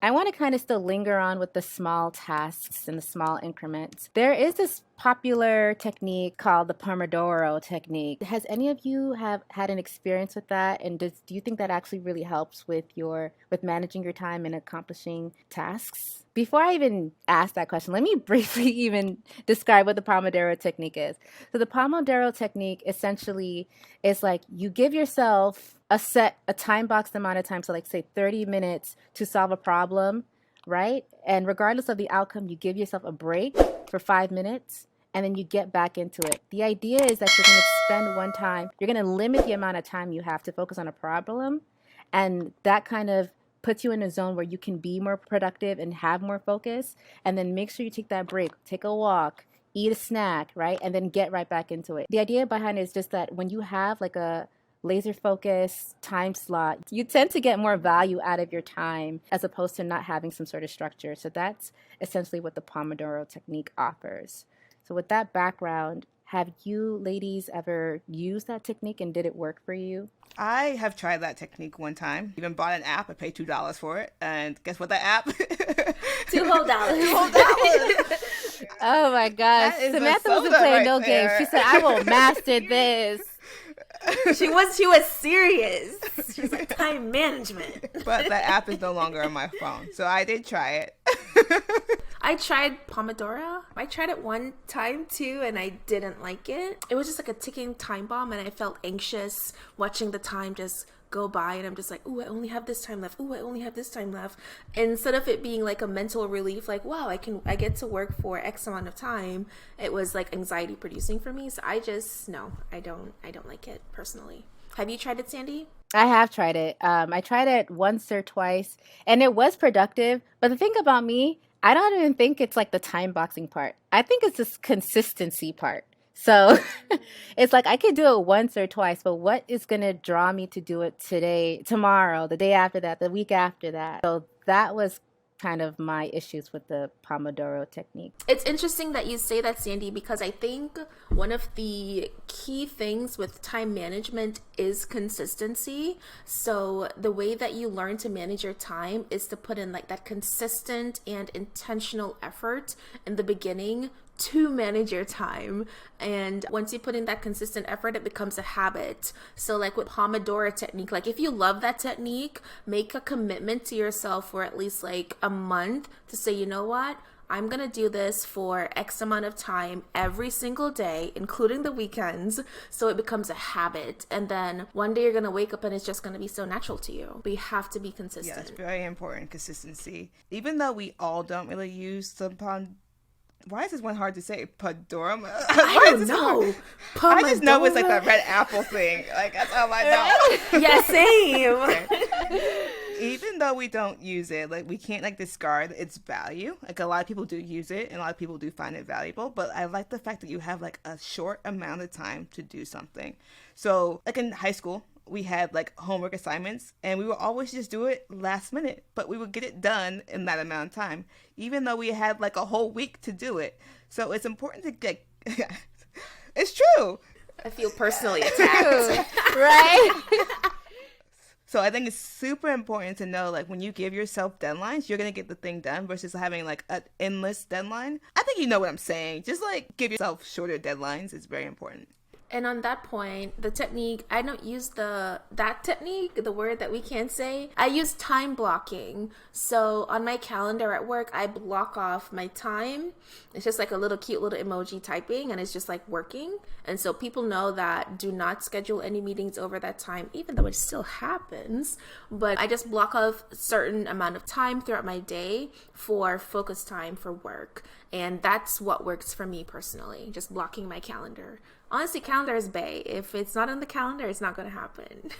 I want to kind of still linger on with the small tasks and the small increments. There is this popular technique called the Pomodoro technique. Has any of you have had an experience with that? And do you think that actually really helps with managing your time and accomplishing tasks? Before I even ask that question, let me briefly even describe what the Pomodoro technique is. So the Pomodoro technique essentially is like you give yourself a time boxed amount of time, so like say 30 minutes to solve a problem, right? And regardless of the outcome, you give yourself a break for 5 minutes and then you get back into it. The idea is that you're going to limit the amount of time you have to focus on a problem, and that kind of puts you in a zone where you can be more productive and have more focus. And then make sure you take that break, take a walk, eat a snack, right? And then get right back into it. The idea behind it is just that when you have like a laser focus time slot, you tend to get more value out of your time as opposed to not having some sort of structure. So that's essentially what the Pomodoro technique offers. So with that background, have you ladies ever used that technique and did it work for you? I have tried that technique one time. Even bought an app. I paid $2 for it. And guess what that app? Two whole dollars. Oh my gosh. Samantha wasn't playing no games. She said, I will master this. She was serious. She was like, time management. But that app is no longer on my phone. So I did try it. I tried Pomodoro. I tried it one time too, and I didn't like it. It was just like a ticking time bomb, and I felt anxious watching the time just go by, and I'm just like, ooh, I only have this time left. Ooh, I only have this time left. Instead of it being like a mental relief, like, wow, I get to work for X amount of time, it was like anxiety producing for me. So I don't like it personally. Have you tried it, Sandy? I have tried it. I tried it once or twice, and it was productive. But the thing about me, I don't even think it's like the time boxing part. I think it's this consistency part. So it's like I could do it once or twice, but what is going to draw me to do it today, tomorrow, the day after that, the week after that? So that was kind of my issues with the Pomodoro technique. It's interesting that you say that, Sandy, because I think one of the key things with time management is consistency. So the way that you learn to manage your time is to put in like that consistent and intentional effort in the beginning to manage your time. And once you put in that consistent effort, it becomes a habit. So like with Pomodoro technique, like if you love that technique, make a commitment to yourself for at least like a month to say, you know what? I'm going to do this for X amount of time every single day, including the weekends. So it becomes a habit. And then one day you're going to wake up and it's just going to be so natural to you. But you have to be consistent. Yeah, it's very important, consistency. Even though we all don't really use the why is this one hard to say? Pomodoro? I don't know. I just know it's like that red apple thing. Like, that's all I know. Yeah, same. Okay. Even though we don't use it, like, we can't, like, discard its value. Like, a lot of people do use it, and a lot of people do find it valuable. But I like the fact that you have, like, a short amount of time to do something. So, like, in high school, we had like homework assignments, and we would always just do it last minute, but we would get it done in that amount of time, even though we had like a whole week to do it. So it's important to get it's true. I feel personally attacked. Right? So I think it's super important to know, like, when you give yourself deadlines, you're going to get the thing done versus having like an endless deadline. I think you know what I'm saying. Just like give yourself shorter deadlines is very important. And on that point, the technique, I don't use that technique, the word that we can't say. I use time blocking. So on my calendar at work, I block off my time. It's just like a little cute little emoji typing, and it's just like working. And so people know that do not schedule any meetings over that time, even though it still happens. But I just block off a certain amount of time throughout my day for focus time for work. And that's what works for me personally, just blocking my calendar. Honestly, calendar is bae. If it's not on the calendar, it's not going to happen.